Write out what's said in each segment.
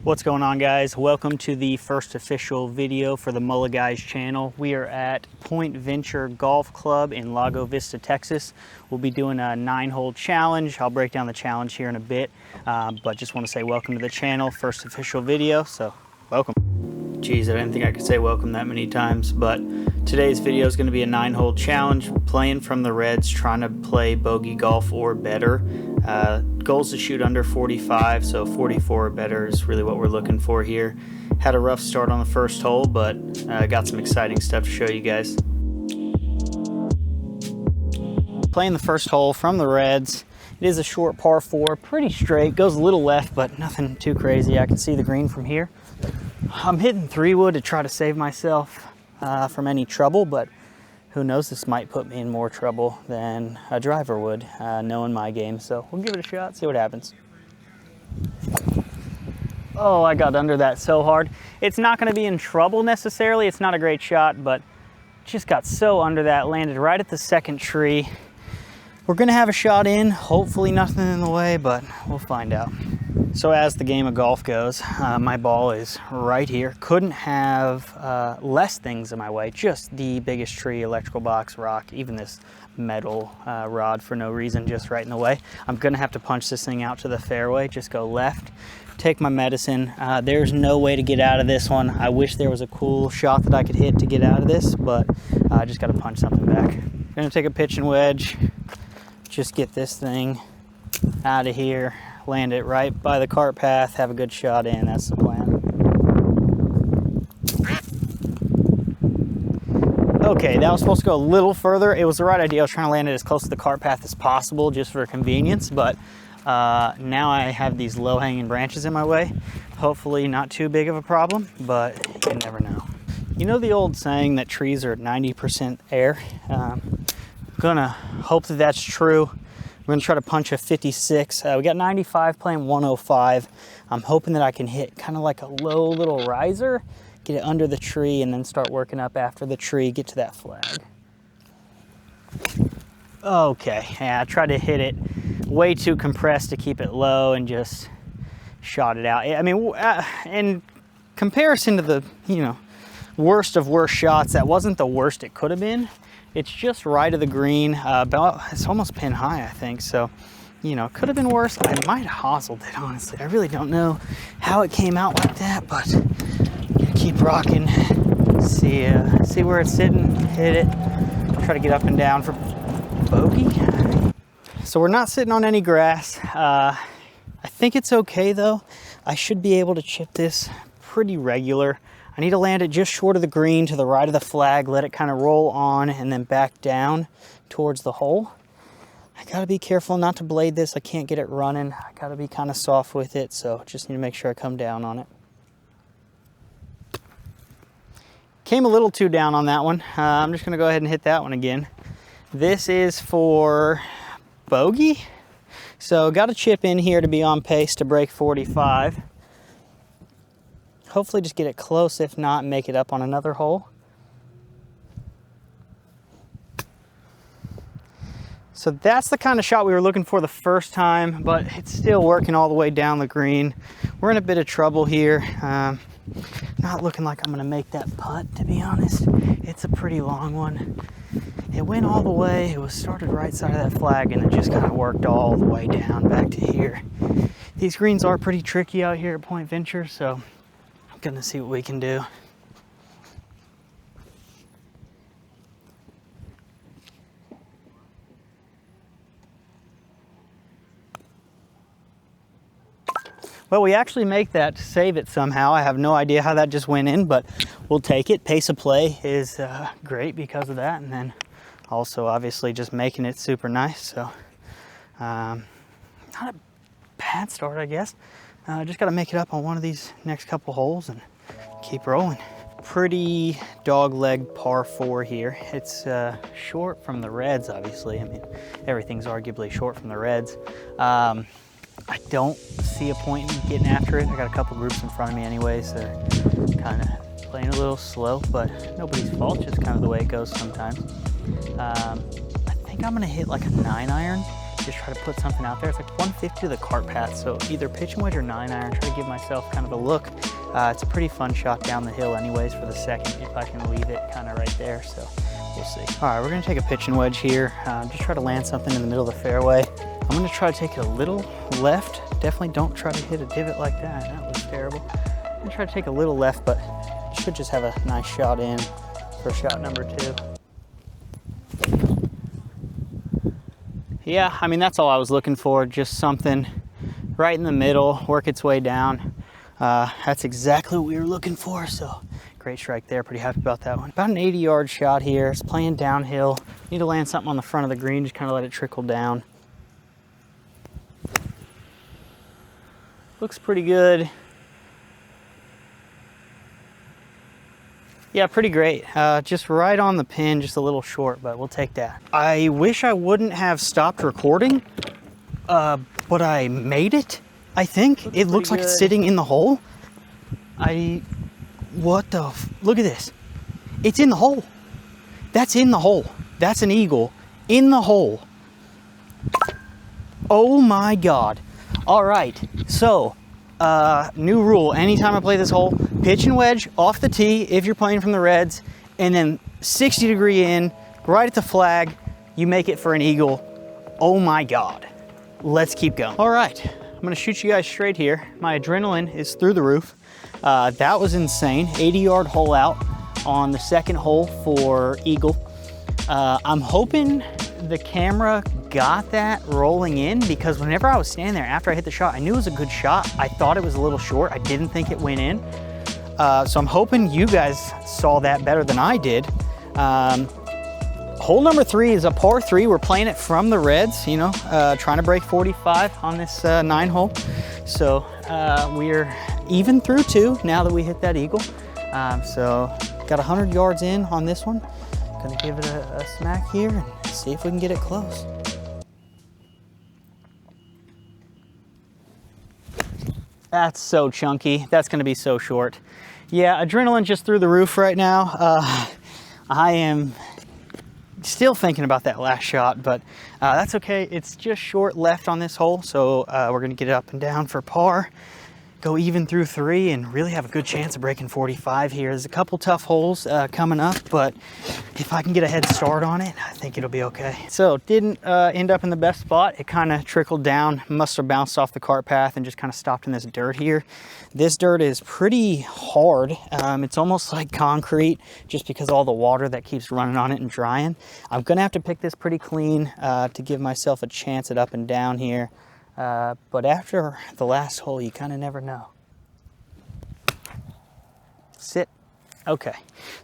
What's going on, guys? Welcome to the first official video for the Mulliguys channel. We are at Point Venture Golf Club in Lago Vista, Texas. We'll be doing a 9-hole challenge. I'll break down the challenge here in a bit, but just want to say welcome to the channel, first official video, so welcome. Geez, I didn't think I could say welcome that many times, but today's video is going to be a 9-hole challenge, playing from the reds, trying to play bogey golf or better. Goal is to shoot under 45, so 44 or better is really what we're looking for here. Had a rough start on the first hole, but got some exciting stuff to show you guys. Playing the first hole from the reds. It is a short par 4, pretty straight, goes a little left, but nothing too crazy. I can see the green from here. I'm hitting 3-wood to try to save myself from any trouble, but who knows, this might put me in more trouble than a driver would, knowing my game. So we'll give it a shot, see what happens. Oh, I got under that so hard. It's not gonna be in trouble necessarily. It's not a great shot, but just got so under that, landed right at the second tree. We're gonna have a shot in, hopefully nothing in the way, but we'll find out. So as the game of golf goes, my ball is right here. Couldn't have less things in my way, just the biggest tree, electrical box, rock, even this metal rod for no reason, just right in the way. I'm gonna have to punch this thing out to the fairway, just go left, take my medicine. There's no way to get out of this one. I wish there was a cool shot that I could hit to get out of this, but I just gotta punch something back. Gonna take a pitch and wedge, just get this thing out of here. Land it right by the cart path, have a good shot in, that's the plan. Okay, that was supposed to go a little further. It was the right idea. I was trying to land it as close to the cart path as possible just for convenience, but now I have these low-hanging branches in my way. Hopefully not too big of a problem, but you never know. You know the old saying that trees are 90% air? I'm gonna hope that that's true. We're gonna try to punch a 56. We got 95 playing 105. I'm hoping that I can hit kind of like a low little riser, get it under the tree, and then start working up after the tree, get to that flag. Okay, yeah, I tried to hit it way too compressed to keep it low and just shot it out. I mean, in comparison to the, worst of worst shots, that wasn't the worst it could have been. It's just right of the green, it's almost pin high, I think. So, could have been worse. I might have hosseled it, honestly. I really don't know how it came out like that, but gonna keep rocking. See where it's sitting, hit it. Try to get up and down for bogey. So we're not sitting on any grass. I think it's okay though. I should be able to chip this pretty regular. I need to land it just short of the green to the right of the flag, let it kind of roll on and then back down towards the hole. I gotta be careful not to blade this. I can't get it running. I gotta be kind of soft with it, so just need to make sure I come down on it. Came a little too down on that one. I'm just gonna go ahead and hit that one again. This is for bogey. So got to chip in here to be on pace to break 45. Hopefully just get it close, if not, make it up on another hole. So that's the kind of shot we were looking for the first time, but it's still working all the way down the green. We're in a bit of trouble here. Not looking like I'm gonna make that putt, to be honest. It's a pretty long one. It went all the way, it was started right side of that flag, and it just kind of worked all the way down back to here. These greens are pretty tricky out here at Point Venture, so gonna see what we can do. Well, we actually make that to save it somehow. I have no idea how that just went in, but we'll take it. Pace of play is great because of that, and then also obviously just making it super nice. So not a bad start, I guess. Just got to make it up on one of these next couple holes and keep rolling. Pretty dog leg par 4 here. It's short from the reds, obviously. I mean, everything's arguably short from the reds. I don't see a point in getting after it. I got a couple groups in front of me anyways. They're kind of playing a little slow, but nobody's fault, just kind of the way it goes sometimes. I think I'm gonna hit like a 9-iron just try to put something out there. It's like 150 to the cart path, so either pitch and wedge or 9-iron. Try to give myself kind of a look. It's a pretty fun shot down the hill anyways for the second, if I can leave it kind of right there, so we'll see. All right, we're gonna take a pitch and wedge here. Just try to land something in the middle of the fairway. I'm gonna try to take it a little left. Definitely don't try to hit a divot like that. That was terrible. I'm gonna try to take a little left, but should just have a nice shot in for shot number 2. Yeah, I mean, that's all I was looking for. Just something right in the middle, work its way down. That's exactly what we were looking for, so great strike there. Pretty happy about that one. About an 80-yard shot here. It's playing downhill. Need to land something on the front of the green, just kind of let it trickle down. Looks pretty good. Yeah, pretty great. Just right on the pin, just a little short, but we'll take that. I wish I wouldn't have stopped recording, but I made it, I think. It looks like it's sitting in the hole. What the, look at this. It's in the hole. That's in the hole. That's an eagle in the hole. Oh my God. All right, so new rule. Anytime I play this hole, pitch and wedge off the tee if you're playing from the reds, and then 60-degree in, right at the flag, you make it for an eagle. Oh my God. Let's keep going. All right, I'm gonna shoot you guys straight here. My adrenaline is through the roof. That was insane. 80-yard hole out on the second hole for eagle. I'm hoping the camera got that rolling in, because whenever I was standing there after I hit the shot, I knew it was a good shot. I thought it was a little short. I didn't think it went in. So I'm hoping you guys saw that better than I did. Hole number 3 is a par 3. We're playing it from the reds, you know, trying to break 45 on this 9 hole. So we're even through 2 now that we hit that eagle. So got 100 yards in on this one. Gonna give it a smack here and see if we can get it close. That's so chunky. That's gonna be so short. Yeah, adrenaline just through the roof right now. I am still thinking about that last shot, but that's okay. It's just short left on this hole, so we're gonna get it up and down for par, go even through 3, and really have a good chance of breaking 45 here. There's a couple tough holes coming up, but if I can get a head start on it, I think it'll be okay. So didn't end up in the best spot. It kind of trickled down, must have bounced off the cart path and just kind of stopped in this dirt here. This dirt is pretty hard. It's almost like concrete, just because all the water that keeps running on it and drying. I'm gonna have to pick this pretty clean to give myself a chance at up and down here. But after the last hole, you kind of never know. Sit. Okay.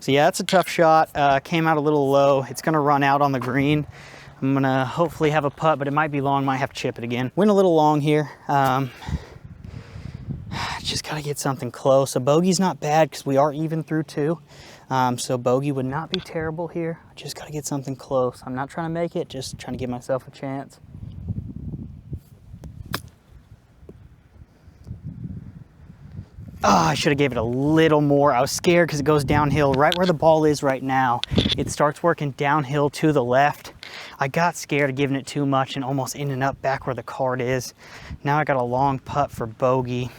So yeah, that's a tough shot. Came out a little low. It's going to run out on the green. I'm going to hopefully have a putt, but it might be long. Might have to chip it again. Went a little long here. Just got to get something close. A bogey's not bad because we are even through 2. So bogey would not be terrible here. Just got to get something close. I'm not trying to make it, just trying to give myself a chance. Oh, I should have gave it a little more. I was scared because it goes downhill right where the ball is right now. It starts working downhill to the left. I got scared of giving it too much and almost ending up back where the cart is. Now I got a long putt for bogey.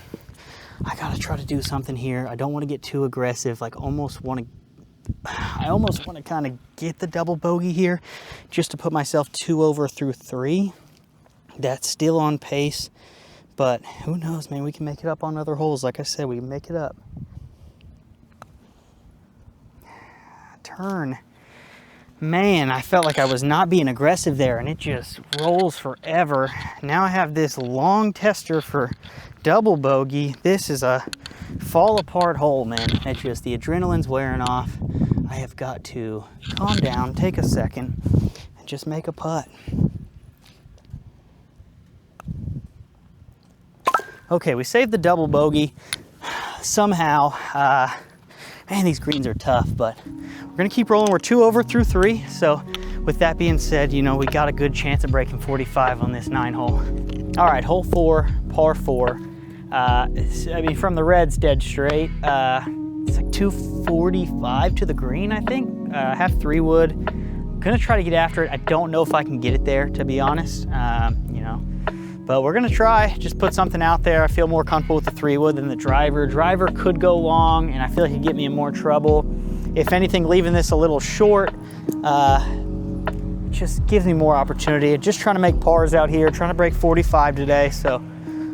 I got to try to do something here. I don't want to get too aggressive. Like I almost want to kind of get the double bogey here just to put myself 2 over through 3. That's still on pace. But who knows, man, we can make it up on other holes. Like I said, we can make it up. Turn. Man, I felt like I was not being aggressive there, and it just rolls forever. Now I have this long tester for double bogey. This is a fall apart hole, man. It's just the adrenaline's wearing off. I have got to calm down, take a second, and just make a putt. Okay, we saved the double bogey somehow. Man, these greens are tough, but we're gonna keep rolling. We're 2 over through 3. So with that being said, you know, we got a good chance of breaking 45 on this 9 hole. All right, hole 4, par 4. I mean, from the reds, dead straight. It's like 245 to the green, I think. Half 3 wood, Gonna try to get after it. I don't know if I can get it there, to be honest, you know, but we're gonna try. Just put something out there. I feel more comfortable with the 3-wood than the driver. Driver could go long, and I feel like it'd get me in more trouble. If anything, leaving this a little short just gives me more opportunity. Just trying to make pars out here, trying to break 45 today, so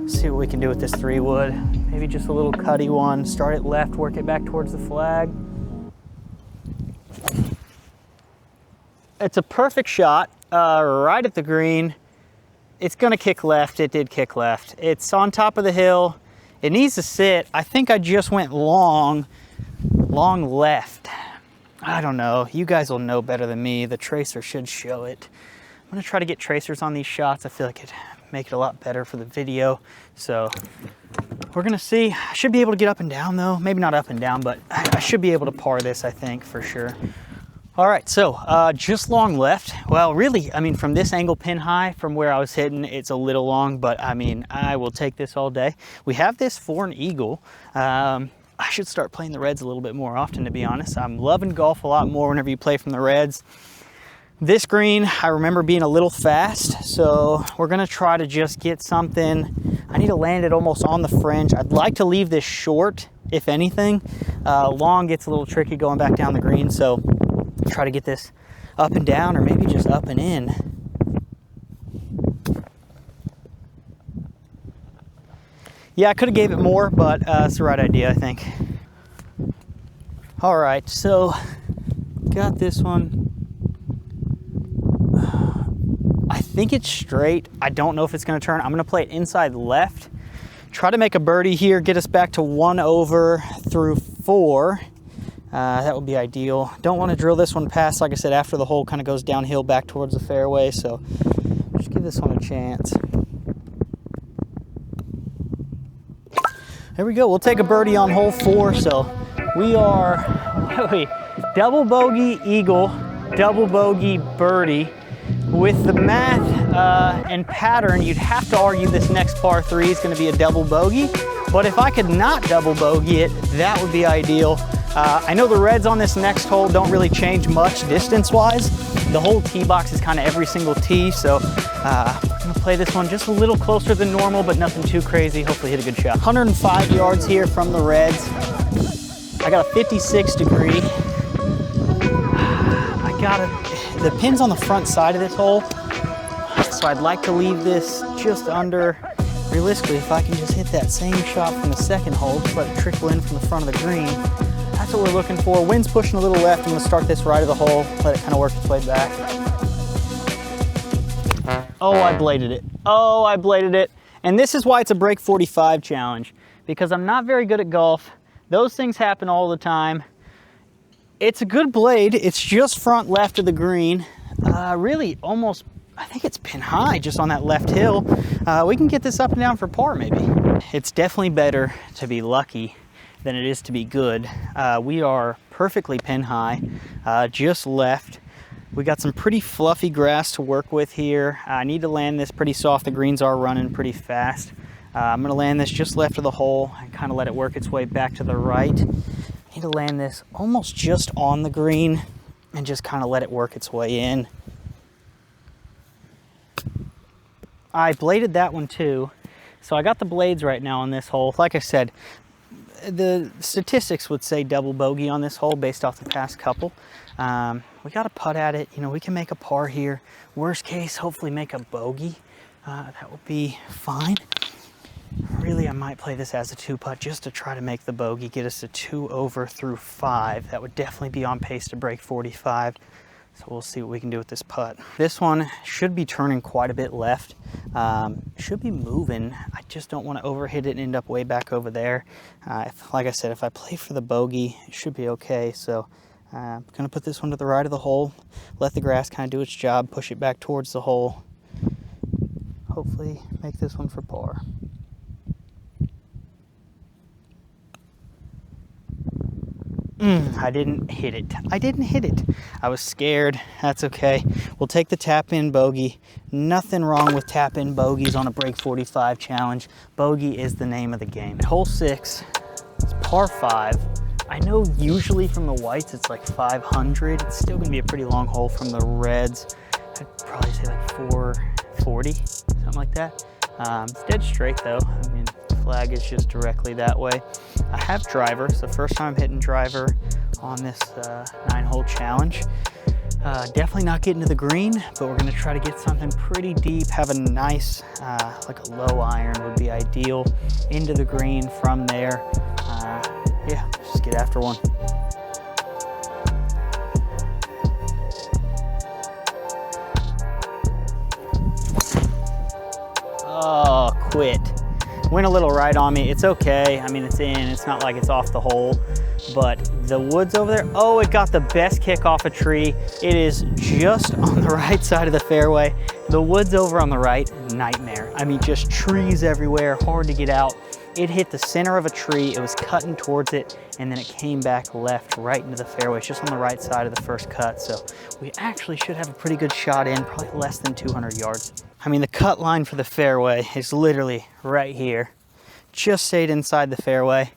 see what we can do with this 3-wood. Maybe just a little cutty one. Start it left, work it back towards the flag. It's a perfect shot, right at the green. It's gonna kick left. It did kick left. It's on top of the hill. It needs to sit. I think I just went long left. I don't know. You guys will know better than me. The tracer should show it. I'm gonna try to get tracers on these shots. I feel like it'd make it a lot better for the video. So we're gonna see. I should be able to get up and down though. Maybe not up and down, but I should be able to par this, I think, for sure. All right, so just long left. Well, really, I mean, from this angle pin high, from where I was hitting, it's a little long, but I mean, I will take this all day. We have this for an eagle. I should start playing the reds a little bit more often, to be honest. I'm loving golf a lot more whenever you play from the reds. This green, I remember being a little fast, so we're gonna try to just get something. I need to land it almost on the fringe. I'd like to leave this short, if anything. Long gets a little tricky going back down the green, so try to get this up and down, or maybe just up and in. Yeah, I could have gave it more, but it's the right idea, I think. All right, so got this one. I think it's straight. I don't know if it's gonna turn. I'm gonna play it inside left. Try to make a birdie here, get us back to 1 over through 4. That would be ideal. Don't want to drill this one past, like I said, after the hole kind of goes downhill back towards the fairway, so just give this one a chance. There we go. We'll take a birdie on hole 4. So we are, double bogey eagle, double bogey birdie. With the math and pattern, you'd have to argue this next par 3 is going to be a double bogey. But if I could not double bogey it, that would be ideal. I know the reds on this next hole don't really change much distance-wise. The whole tee box is kind of every single tee, so I'm gonna play this one just a little closer than normal, but nothing too crazy. Hopefully hit a good shot. 105 yards here from the reds. I got a 56 degree. The pin's on the front side of this hole, so I'd like to leave this just under. Realistically, if I can just hit that same shot from the second hole, just let it trickle in from the front of the green. That's what we're looking for. Wind's pushing a little left. I'm gonna start this right of the hole, let it kind of work its way back. Oh, I bladed it. Oh, I bladed it. And this is why it's a break 45 challenge, because I'm not very good at golf. Those things happen all the time. It's a good blade. It's just front left of the green. Really almost, I think it's pin high just on that left hill. We can get this up and down for par maybe. It's definitely better to be lucky than it is to be good. We are perfectly pin high, just left. We got some pretty fluffy grass to work with here. I need to land this pretty soft. The greens are running pretty fast. I'm gonna land this just left of the hole and kind of let it work its way back to the right. I need to land this almost just on the green and just kind of let it work its way in. I bladed that one too. So I got the blades right now on this hole. Like I said, the statistics would say double bogey on this hole based off the past couple. We got to putt at it. You know, we can make a par here. Worst case, hopefully make a bogey. That would be fine. Really, I might play this as a 2-putt just to try to make the bogey, get us to 2 over through 5. That would definitely be on pace to break 45. So we'll see what we can do with this putt. This one should be turning quite a bit left. Should be moving. I just don't want to overhit it and end up way back over there. Like I said, if I play for the bogey, it should be okay. So I'm going to put this one to the right of the hole, let the grass kind of do its job, push it back towards the hole. Hopefully make this one for par. I didn't hit it. I didn't hit it. I was scared. That's okay. We'll take the tap-in bogey. Nothing wrong with tap-in bogeys on a break 45 challenge. Bogey is the name of the game. Hole 6, it's par 5. I know usually from the whites it's like 500. It's still gonna be a pretty long hole from the reds. I'd probably say like 440, something like that. It's dead straight though. I mean, the flag is just directly that way. I have driver. It's the first time I'm hitting driver on this 9-hole challenge. Definitely not getting to the green, but we're gonna try to get something pretty deep, have a nice, like a low iron would be ideal, into the green from there. Yeah, just get after one. Oh, quit. Went a little right on me. It's okay. I mean, it's in. It's not like it's off the hole, but the woods over there, oh, it got the best kick off a tree. It is just on the right side of the fairway. The woods over on the right, nightmare. I mean, just trees everywhere, hard to get out. It hit the center of a tree, it was cutting towards it, and then it came back left right into the fairway. It's just on the right side of the first cut, so we actually should have a pretty good shot in, probably less than 200 yards. I mean, the cut line for the fairway is literally right here. Just stayed inside the fairway,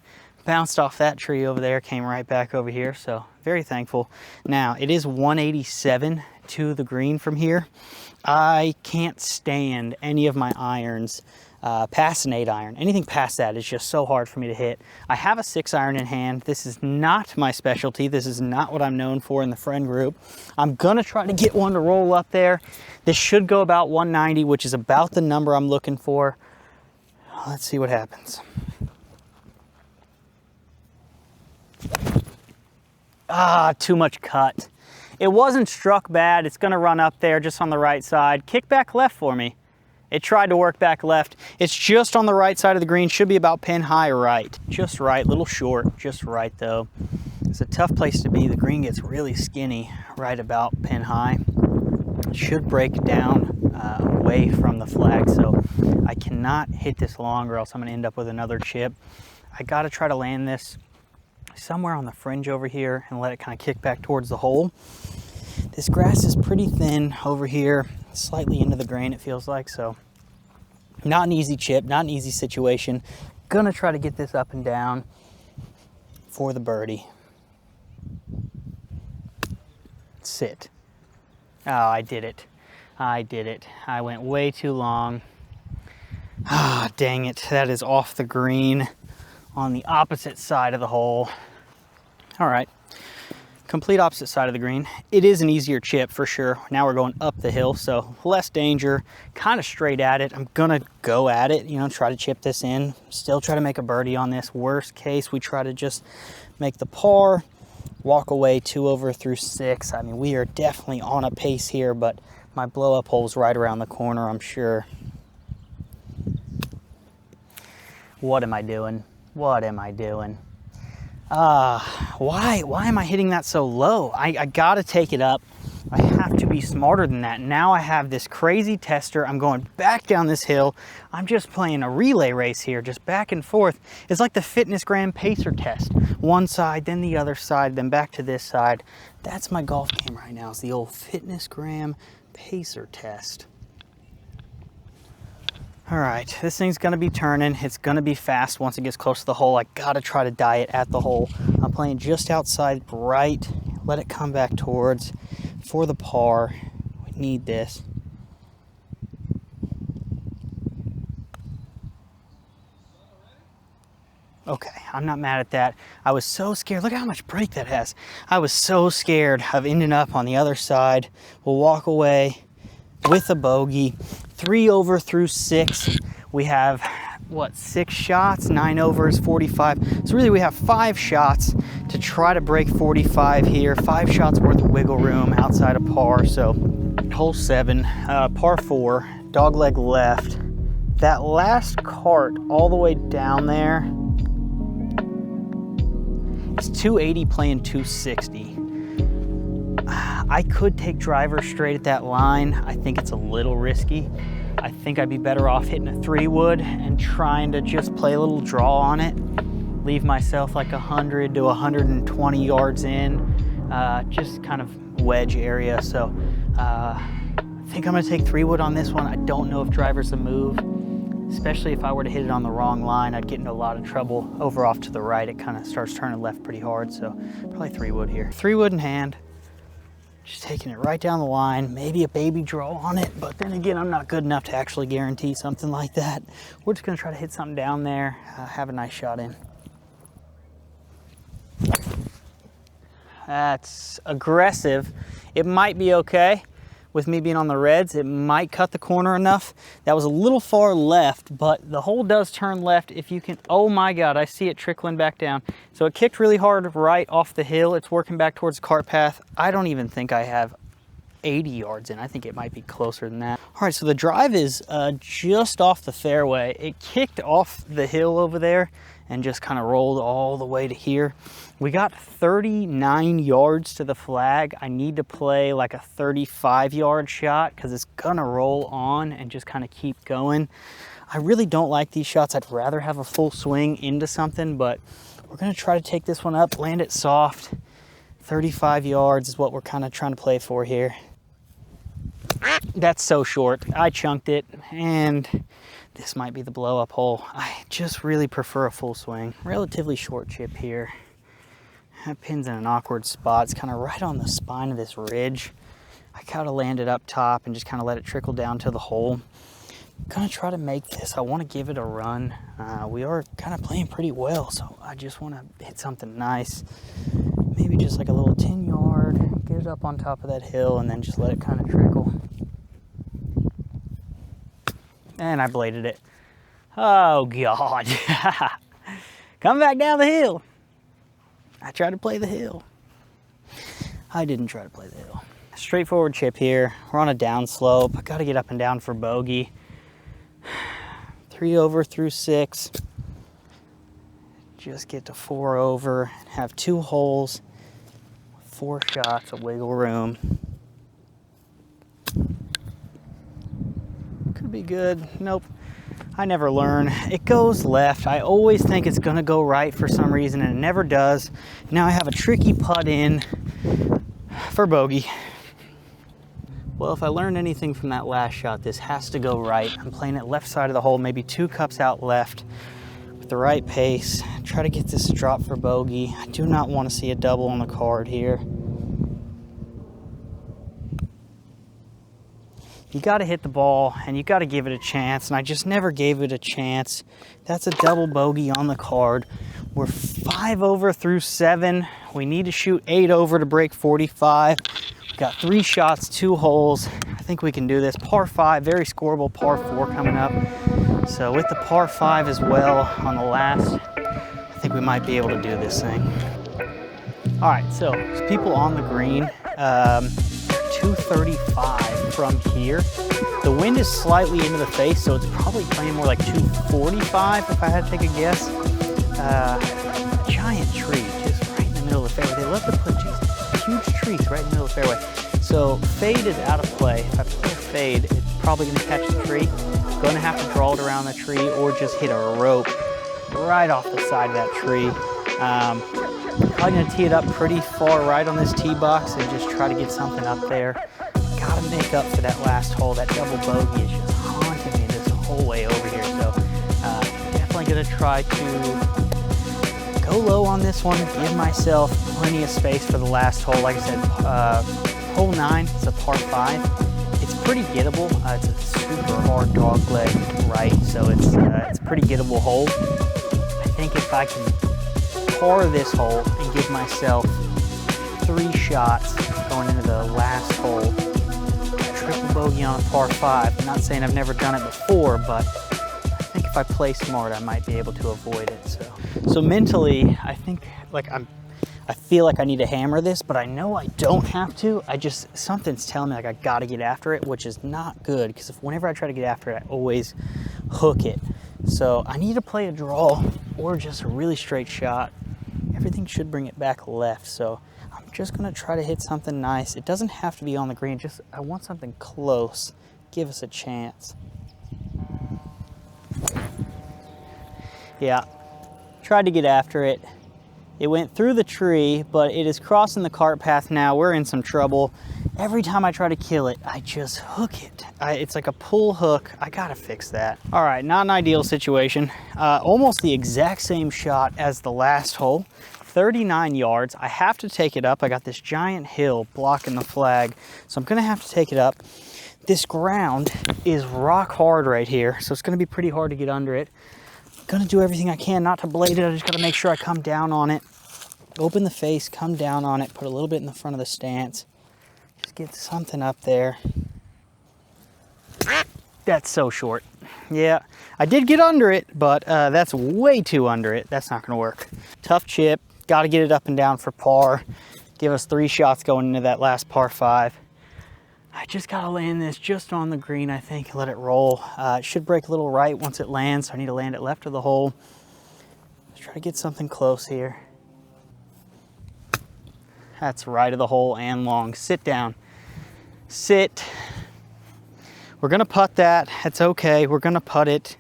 bounced off that tree over there, came right back over here, so very thankful. Now, it is 187 to the green from here. I can't stand any of my irons past an 8-iron. Anything past that is just so hard for me to hit. I have a 6-iron in hand. This is not my specialty. This is not what I'm known for in the friend group. I'm gonna try to get one to roll up there. This should go about 190, which is about the number I'm looking for. Let's see what happens. Ah, too much cut. It wasn't struck bad. It's gonna run up there just on the right side. Kick back left for me. It tried to work back left. It's just on the right side of the green. Should be about pin high right. Just right, little short, just right though. It's a tough place to be. The green gets really skinny right about pin high. Should break down away from the flag, so I cannot hit this long or else I'm gonna end up with another chip. I gotta try to land this somewhere on the fringe over here and let it kind of kick back towards the hole. This grass is pretty thin over here, slightly into the grain it feels like, so not an easy chip, not an easy situation. Gonna try to get this up and down for the birdie. Sit. Oh, I did it. I did it. I went way too long. Ah, dang it. That is off the green on the opposite side of the hole. All right. Complete opposite side of the green. It is an easier chip for sure. Now we're going up the hill, so less danger, kind of straight at it. I'm gonna go at it, you know, try to chip this in, still try to make a birdie on this. Worst case, we try to just make the par, walk away 2 over through 6. I mean, we are definitely on a pace here, but my blow up hole's right around the corner, I'm sure. What am I doing? What am I doing? Why am I hitting that so low? I gotta take it up. I have to be smarter than that. Now I have this crazy tester. I'm going back down this hill. I'm just playing a relay race here, just back and forth. It's like the Fitness Gram pacer test. One side, then the other side, then back to this side. That's my golf game right now. It's the old Fitness Gram pacer test. All right, this thing's gonna be turning. It's gonna be fast once it gets close to the hole. I gotta try to die it at the hole. I'm playing just outside right. Let it come back towards for the par. We need this. Okay, I'm not mad at that. I was so scared. Look at how much break that has. I was so scared of ending up on the other side. We'll walk away with a bogey. 3 over through 6. We have, what, 6 shots? 9 overs, 45. So really we have 5 shots to try to break 45 here. 5 shots worth of wiggle room outside of par. So hole 7, par 4, dogleg left. That last cart all the way down there, it's 280 playing 260. I could take driver straight at that line. I think it's a little risky. I think I'd be better off hitting a 3-wood and trying to just play a little draw on it. Leave myself like 100 to 120 yards in, just kind of wedge area. So I think I'm gonna take 3-wood on this one. I don't know if driver's a move. especially if I were to hit it on the wrong line, I'd get into a lot of trouble. Over off to the right, it kind of starts turning left pretty hard, so probably 3-wood here. 3-wood in hand, just taking it right down the line, maybe a baby draw on it, but then again, I'm not good enough to actually guarantee something like that. We're just gonna try to hit something down there, have a nice shot in. That's aggressive. It might be okay. With me being on the reds, it might cut the corner enough. That was a little far left, but the hole does turn left if you can. Oh my God, I see it trickling back down. So it kicked really hard right off the hill. It's working back towards the cart path. I don't even think I have 80 yards in. I think it might be closer than that. All right, so the drive is just off the fairway. It kicked off the hill over there and just kind of rolled all the way to here. We got 39 yards to the flag. I need to play like a 35-yard shot because it's gonna roll on and just kind of keep going. I really don't like these shots. I'd rather have a full swing into something, but we're gonna try to take this one up, land it soft. 35 yards is what we're kind of trying to play for here. That's so short. I chunked it, and this might be the blow-up hole. I just really prefer a full swing. Relatively short chip here. That pin's in an awkward spot. It's kind of right on the spine of this ridge. I kind of landed up top and just kind of let it trickle down to the hole. I'm gonna try to make this. I want to give it a run. We are kind of playing pretty well, so I just want to hit something nice. Maybe just like a little 10-yard, get it up on top of that hill, and then just let it kind of trickle. And I bladed it. Oh God. Come back down the hill. I tried to play the hill. I didn't try to play the hill. Straightforward chip here. We're on a down slope. I got to get up and down for bogey. 3 over through 6. Just get to 4 over and have 2 holes, 4 shots of wiggle room. Could be good. Nope. I never learn. It goes left. I always think it's gonna go right for some reason, and it never does. Now I have a tricky putt in for bogey. Well, if I learned anything from that last shot, this has to go right. I'm playing it left side of the hole, maybe 2 cups out left with the right pace. Try to get this to drop for bogey. I do not want to see a double on the card here. You got to hit the ball and you got to give it a chance, and I just never gave it a chance. That's a double bogey on the card. We're 5 over through 7. We need to shoot 8 over to break 45. We've got 3 shots, 2 holes. I think we can do this. Par 5, very scoreable par 4 coming up. So with the par 5 as well on the last, I think we might be able to do this thing. All right, so there's people on the green. 235 from here. The wind is slightly into the face, so it's probably playing more like 245 if I had to take a guess. A giant tree just right in the middle of the fairway. They love to put these huge trees right in the middle of the fairway. So fade is out of play. If I play a fade, it's probably going to catch the tree. Going to have to draw it around the tree or just hit a rope right off the side of that tree. Probably going to tee it up pretty far right on this tee box and just try to get something up there. Got to make up for that last hole. That double bogey is just haunting me this whole way over here. So definitely going to try to go low on this one, give myself plenty of space for the last hole. Like I said, hole 9, it's a par 5. It's pretty gettable. It's a super hard dog leg right, so it's a pretty gettable hole. I think if I can par this hole and give myself 3 shots going into the last hole, triple bogey on a par 5. I'm not saying I've never done it before, but I think if I play smart, I might be able to avoid it. So mentally, I think I feel like I need to hammer this, but I know I don't have to. Something's telling me like I got to get after it, which is not good because whenever I try to get after it, I always hook it. So I need to play a draw or just a really straight shot. Everything should bring it back left. So I'm just gonna try to hit something nice. It doesn't have to be on the green. I want something close. Give us a chance. Yeah, tried to get after it. It went through the tree, but it is crossing the cart path now. We're in some trouble. Every time I try to kill it, I just hook it. It's like a pull hook. I gotta fix that. All right, not an ideal situation. Almost the exact same shot as the last hole, 39 yards. I have to take it up. I got this giant hill blocking the flag, so I'm gonna have to take it up. This ground is rock hard right here, so it's gonna be pretty hard to get under it. I'm gonna do everything I can not to blade it. I just gotta make sure I come down on it. Open the face, come down on it, put a little bit in the front of the stance. Just get something up there. That's so short. Yeah, I did get under it, but that's way too under it. That's not gonna work. Tough chip, gotta get it up and down for par. Give us 3 shots going into that last par 5. I just gotta land this just on the green, I think, and let it roll. It should break a little right once it lands, so I need to land it left of the hole. Let's try to get something close here. That's right of the hole and long. Sit down. Sit. We're gonna putt that. That's okay. We're gonna putt it.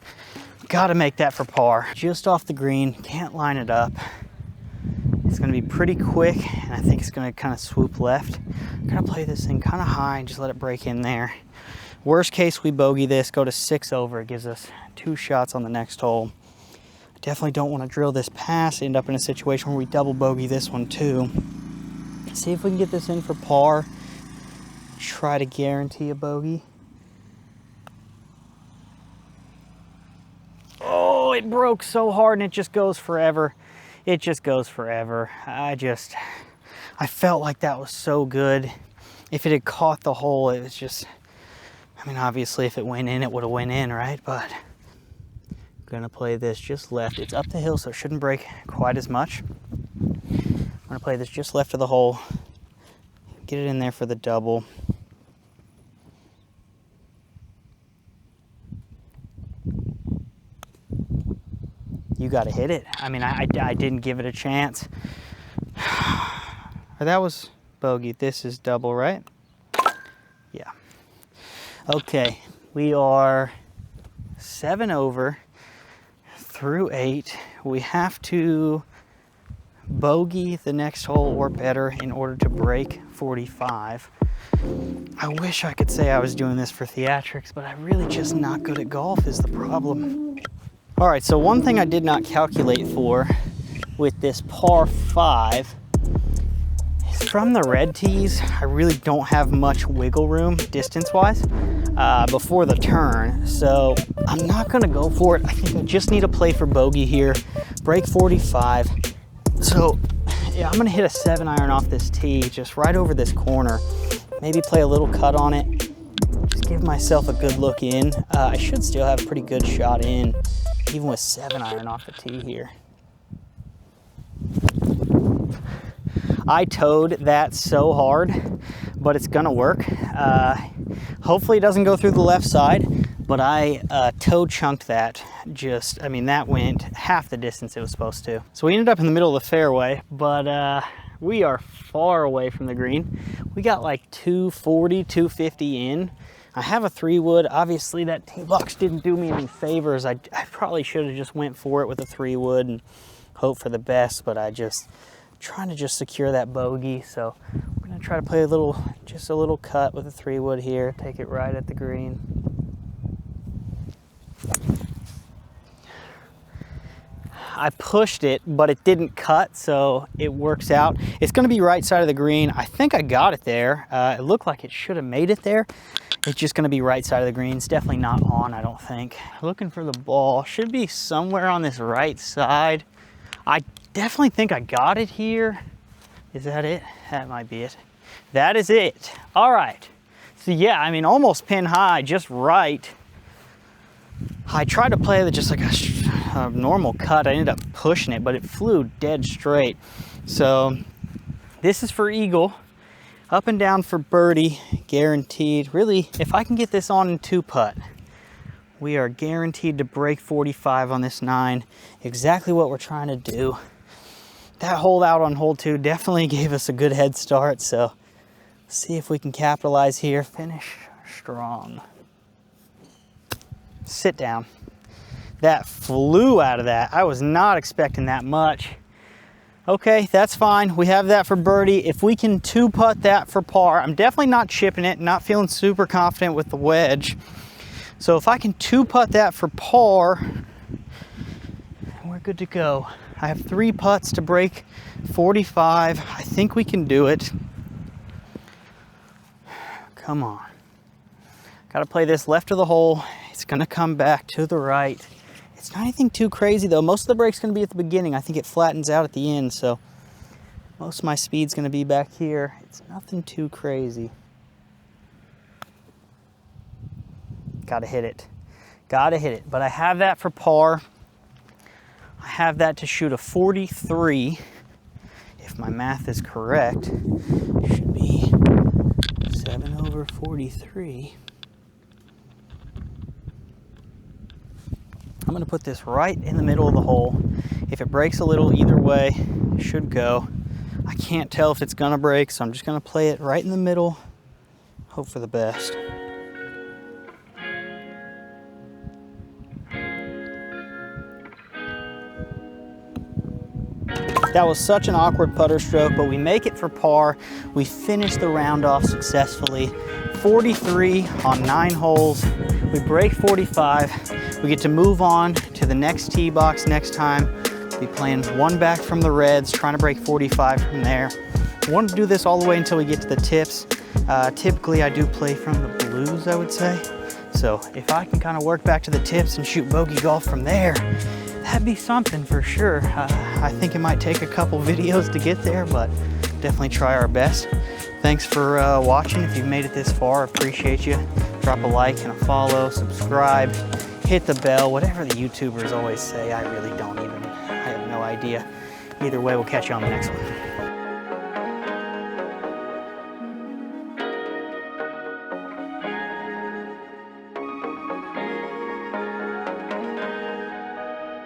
Gotta make that for par. Just off the green. Can't line it up. It's gonna be pretty quick, and I think it's gonna kind of swoop left. I'm gonna play this thing kind of high and just let it break in there. Worst case, we bogey this, go to 6 over. It gives us 2 shots on the next hole. I definitely don't want to drill this past, end up in a situation where we double bogey this one too. See if we can get this in for par. Try to guarantee a bogey. Oh, it broke so hard and it just goes forever. It just goes forever. I felt like that was so good. If it had caught the hole, it was just, I mean, obviously if it went in, it would have went in, right? But I'm gonna play this just left. It's up the hill, so it shouldn't break quite as much. I'm gonna play this just left of the hole. Get it in there for the double. You gotta hit it. I mean, I didn't give it a chance. That was bogey. This is double, right? Yeah. Okay, we are 7 over through 8. We have to bogey the next hole or better in order to break 45. I wish I could say I was doing this for theatrics, but I'm really just not good at golf is the problem. All right, so one thing I did not calculate for with this par 5 is from the red tees, I really don't have much wiggle room distance-wise before the turn, so I'm not gonna go for it. I think I just need to play for bogey here, break 45. So yeah, I'm gonna hit a 7-iron off this tee, just right over this corner. Maybe play a little cut on it. Just give myself a good look in. I should still have a pretty good shot in, even with 7-iron off the tee here. I towed that so hard, but it's gonna work. Hopefully it doesn't go through the left side, but I toe chunked that just, I mean, that went half the distance it was supposed to. So we ended up in the middle of the fairway, but we are far away from the green. We got like 240, 250 in. I have a 3-wood. Obviously that tee box didn't do me any favors. I probably should have just went for it with a 3-wood and hope for the best, but trying to just secure that bogey. So we're gonna try to play just a little cut with a 3-wood here, take it right at the green. I pushed it, but it didn't cut, so it works out. It's gonna be right side of the green. I think I got it there. It looked like it should have made it there. It's just gonna be right side of the green. It's definitely not on, I don't think. Looking for the ball. Should be somewhere on this right side. I definitely think I got it here. Is that it? That might be it. That is it. All right. So yeah, I mean, almost pin high, just right. I tried to play with just like a normal cut. I ended up pushing it, but it flew dead straight. So this is for eagle, up and down for birdie, guaranteed. Really, if I can get this on in 2-putt, we are guaranteed to break 45 on this 9. Exactly what we're trying to do. That hole out on hole 2 definitely gave us a good head start. So see if we can capitalize here, finish strong. Sit down. That flew out of that. I was not expecting that much. Okay, that's fine. We have that for birdie. If we can 2-putt that for par, I'm definitely not chipping it, not feeling super confident with the wedge. So if I can 2-putt that for par, we're good to go. I have 3 putts to break 45. I think we can do it. Come on. Got to play this left of the hole. It's going to come back to the right. It's not anything too crazy though. Most of the break's going to be at the beginning. I think it flattens out at the end, so most of my speed's going to be back here. It's nothing too crazy. Got to hit it. Got to hit it. But I have that for par. I have that to shoot a 43. If my math is correct, it should be 7 over 43. I'm going to put this right in the middle of the hole. If it breaks a little, either way, it should go. I can't tell if it's going to break, so I'm just going to play it right in the middle. Hope for the best. That was such an awkward putter stroke, but we make it for par. We finish the round off successfully. 43 on 9 holes. We break 45. We get to move on to the next tee box next time. We'll be playing 1 back from the reds, trying to break 45 from there. We want to do this all the way until we get to the tips. Typically I do play from the blues, I would say. So if I can kind of work back to the tips and shoot bogey golf from there, that'd be something for sure. I think it might take a couple videos to get there, but definitely try our best. Thanks for watching. If you've made it this far, appreciate you. Drop a like and a follow, subscribe, hit the bell, whatever the YouTubers always say. I really don't even, I have no idea. Either way, we'll catch you on the next one.